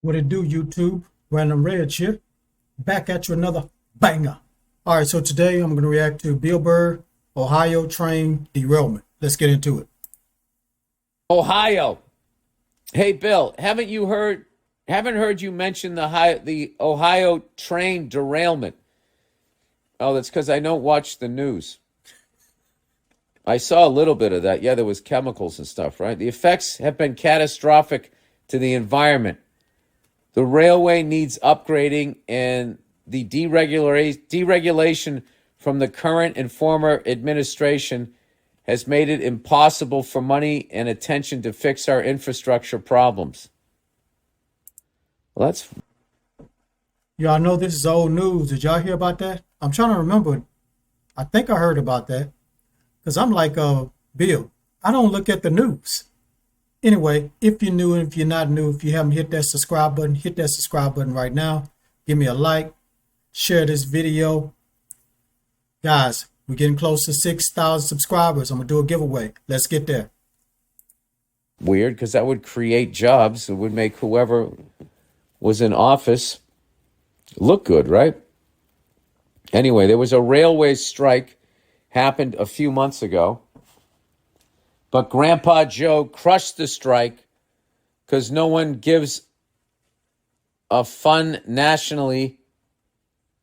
What it do, YouTube? Random Red here. Back at you another banger. All right, so today I'm going to react to Bill Burr, Ohio Train Derailment. Let's get into it. Ohio. Hey, Bill, haven't heard you mention the Ohio train derailment. Oh, that's because I don't watch the news. I saw a little bit of that. Yeah, there was chemicals and stuff, right? The effects have been catastrophic to the environment. The railway needs upgrading, and the deregulation from the current and former administration has made it impossible for money and attention to fix our infrastructure problems. Well, that's Y'all know this is old news. Did y'all hear about that? I'm trying to remember. I think I heard about that because I'm like, Bill, I don't look at the news. Anyway, if you're new and if you're not new, if you haven't hit that subscribe button, hit that subscribe button right now. Give me a like, share this video. Guys, we're getting close to 6,000 subscribers. I'm going to do a giveaway. Let's get there. weird because that would create jobs. It would make whoever was in office look good, right? Anyway, there was a railway strike happened a few months ago, but Grandpa Joe crushed the strike because no one gives a fun nationally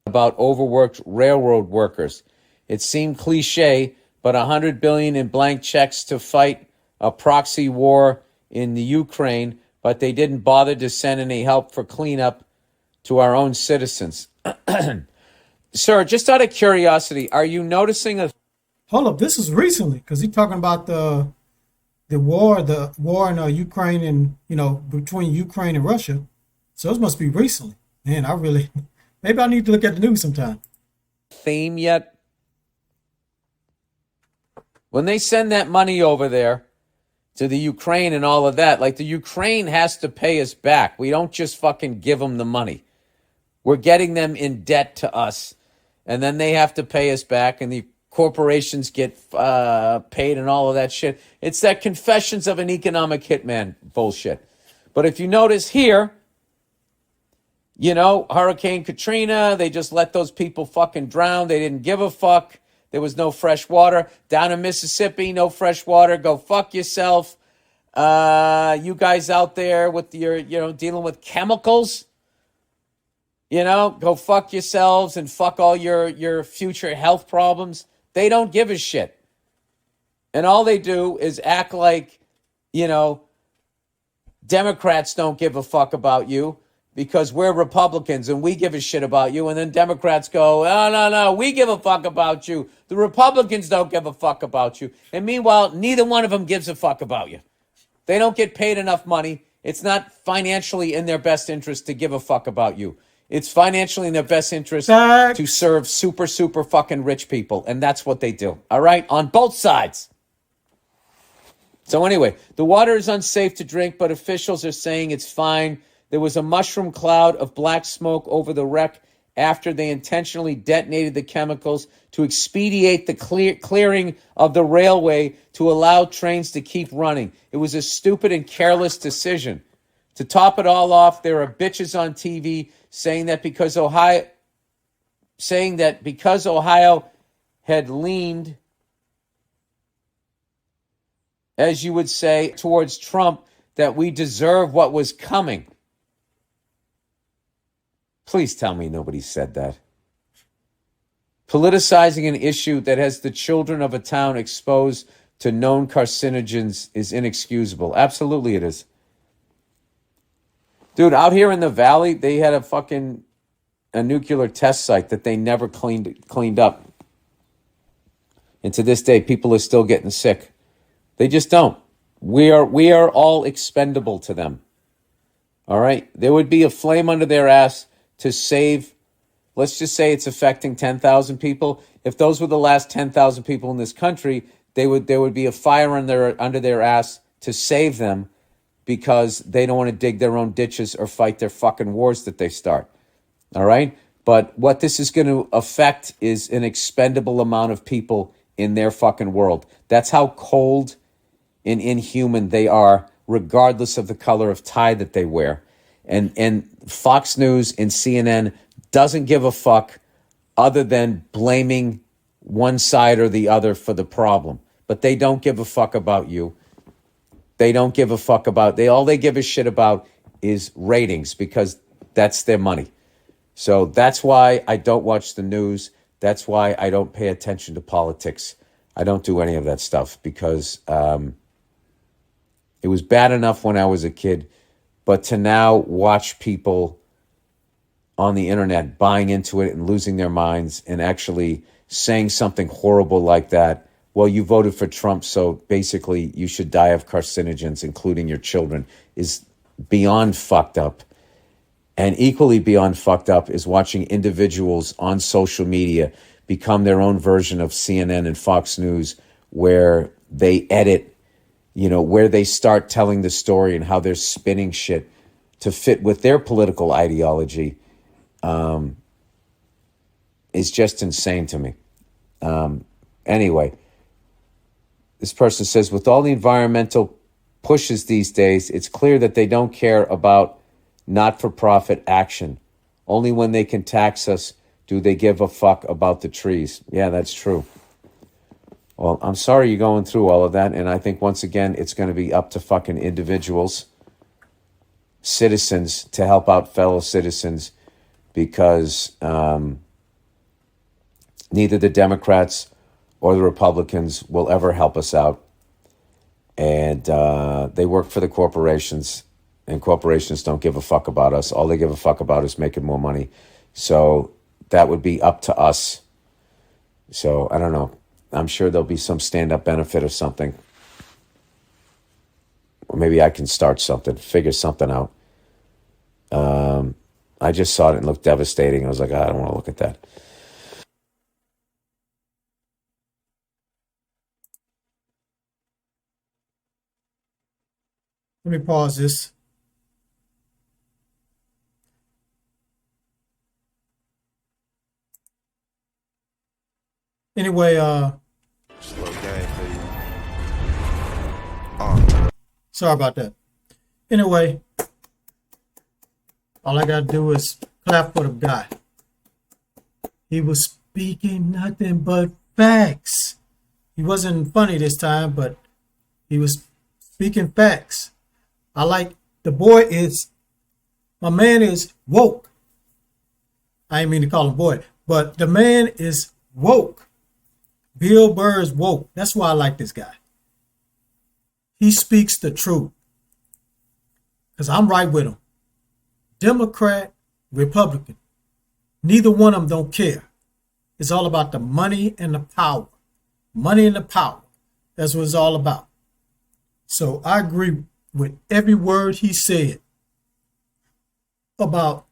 about overworked railroad workers. It seemed cliche, but $100 billion in blank checks to fight a proxy war in the Ukraine, but they didn't bother to send any help for cleanup to our own citizens. Sir, just out of curiosity, are you noticing a Hold up, this is recently because he's talking about the war in Ukraine and between Ukraine and Russia. So it must be recently. Man, maybe I need to look at the news sometime. theme yet? When they send that money over there to the Ukraine and all of that, like the Ukraine has to pay us back. We don't just fucking give them the money. We're getting them in debt to us, and then they have to pay us back, and the corporations get paid and all of that shit. It's that confessions of an economic hitman bullshit. But if you notice here, Hurricane Katrina, they just let those people fucking drown. They didn't give a fuck. There was no fresh water. Down in Mississippi, no fresh water. Go fuck yourself. You guys out there with your, dealing with chemicals, go fuck yourselves and fuck all your future health problems. They don't give a shit. And all they do is act like, Democrats don't give a fuck about you because we're Republicans and we give a shit about you. And then Democrats go, oh, no, we give a fuck about you. The Republicans don't give a fuck about you. And meanwhile, neither one of them gives a fuck about you. They don't get paid enough money. It's not financially in their best interest to give a fuck about you. It's financially in their best interest to serve super, super fucking rich people. And that's what they do. All right? On both sides. So anyway, the water is unsafe to drink, but officials are saying it's fine. There was a mushroom cloud of black smoke over the wreck after they intentionally detonated the chemicals to expedite the clearing of the railway to allow trains to keep running. It was a stupid and careless decision. To top it all off, there are bitches on TV saying that because Ohio had leaned, as you would say, towards Trump, that we deserve what was coming. Please tell me nobody said that. Politicizing an issue that has the children of a town exposed to known carcinogens is inexcusable. Absolutely it is. Dude, out here in the valley, they had a nuclear test site that they never cleaned up. And to this day, people are still getting sick. They just don't. We are all expendable to them. All right? There would be a flame under their ass to save, let's just say it's affecting 10,000 people. If those were the last 10,000 people in this country, there would be a fire under their ass to save them because they don't want to dig their own ditches or fight their fucking wars that they start. All right? But what this is going to affect is an expendable amount of people in their fucking world. That's how cold and inhuman they are, regardless of the color of tie that they wear. And Fox News and CNN doesn't give a fuck other than blaming one side or the other for the problem. But they don't give a fuck about you. They don't give a fuck about, all they give a shit about is ratings, because that's their money. So that's why I don't watch the news. That's why I don't pay attention to politics. I don't do any of that stuff, because it was bad enough when I was a kid, but to now watch people on the internet buying into it and losing their minds and actually saying something horrible like that, well, you voted for Trump, so basically you should die of carcinogens, including your children, is beyond fucked up. And equally beyond fucked up is watching individuals on social media become their own version of CNN and Fox News, where they edit, where they start telling the story and how they're spinning shit to fit with their political ideology, is just insane to me. Anyway, this person says, with all the environmental pushes these days, it's clear that they don't care about not-for-profit action. Only when they can tax us do they give a fuck about the trees. Yeah, that's true. Well, I'm sorry you're going through all of that, and I think, once again, it's going to be up to fucking individuals, citizens, to help out fellow citizens, because neither the Democrats or the Republicans will ever help us out. And they work for the corporations, and corporations don't give a fuck about us. All they give a fuck about is making more money. So that would be up to us. So I don't know. I'm sure there'll be some stand-up benefit or something. Or maybe I can start something, figure something out. I just saw it and it looked devastating. I was like, I don't want to look at that. Let me pause this. Anyway, Slow game for you. sorry about that. Anyway, all I got to do is clap for the guy. He was speaking nothing but facts. He wasn't funny this time, but he was speaking facts. I like, my man is woke. I didn't mean to call him boy, but the man is woke. Bill Burr is woke. That's why I like this guy. He speaks the truth. Because I'm right with him. Democrat, Republican. Neither one of them don't care. It's all about the money and the power. Money and the power. That's what it's all about. So I agree with every word he said about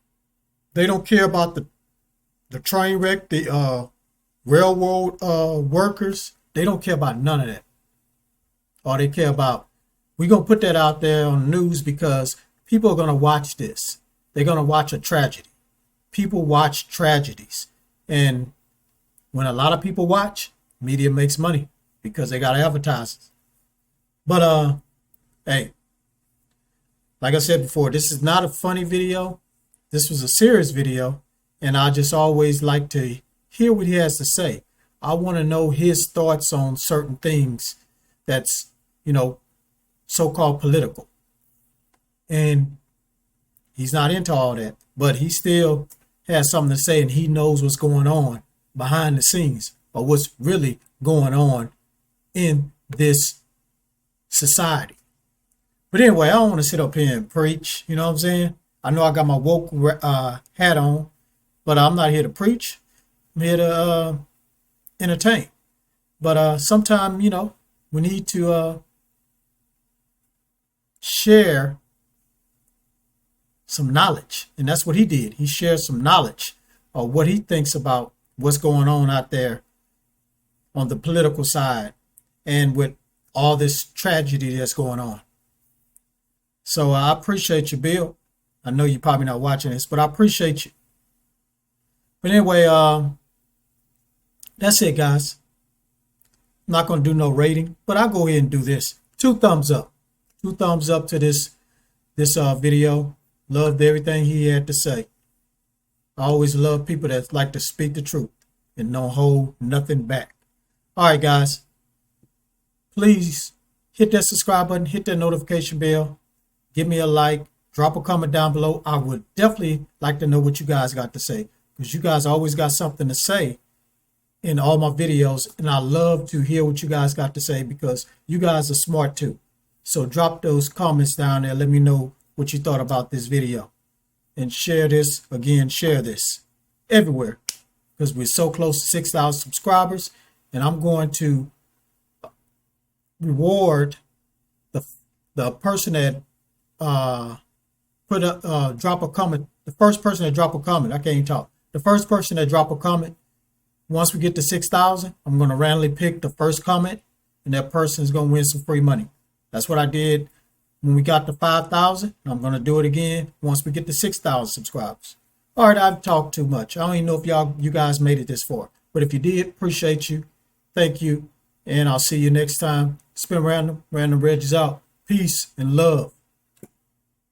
they don't care about the train wreck, the railroad workers. They don't care about none of that. All they care about, we're going to put that out there on the news because people are going to watch this. They're going to watch a tragedy. People watch tragedies. And when a lot of people watch, media makes money because they got advertisers. But, hey, like I said before, this is not a funny video. This was a serious video. And I just always like to hear what he has to say. I want to know his thoughts on certain things that's, so-called political. And he's not into all that, but he still has something to say, and he knows what's going on behind the scenes, or what's really going on in this society. But anyway, I don't want to sit up here and preach, you know what I'm saying? I know I got my woke hat on, but I'm not here to preach. I'm here to entertain. But sometimes, we need to share some knowledge. And that's what he did. He shared some knowledge of what he thinks about what's going on out there on the political side and with all this tragedy that's going on. So I appreciate you, Bill. I know you're probably not watching this, but I appreciate you. But anyway, that's it, guys. I'm not going to do no rating, but I'll go ahead and do this. 2 thumbs up. 2 thumbs up to this video. Loved everything he had to say. I always love people that like to speak the truth and don't hold nothing back. All right, guys. Please hit that subscribe button, hit that notification bell, give me a like, drop a comment down below. I would definitely like to know what you guys got to say, because you guys always got something to say in all my videos, and I love to hear what you guys got to say because you guys are smart too. So drop those comments down there. Let me know what you thought about this video. And share this, again, share this everywhere, because we're so close to 6,000 subscribers, and I'm going to reward the person that drop a comment. The first person that drop a comment, I can't even talk. The first person that drop a comment, once we get to 6,000, I'm going to randomly pick the first comment, and that person is going to win some free money. That's what I did when we got to 5,000. I'm going to do it again once we get to 6,000 subscribers. All right, I've talked too much. I don't even know if you guys made it this far, but if you did, appreciate you. Thank you, and I'll see you next time. Spin Random. Random Reg is out. Peace and love.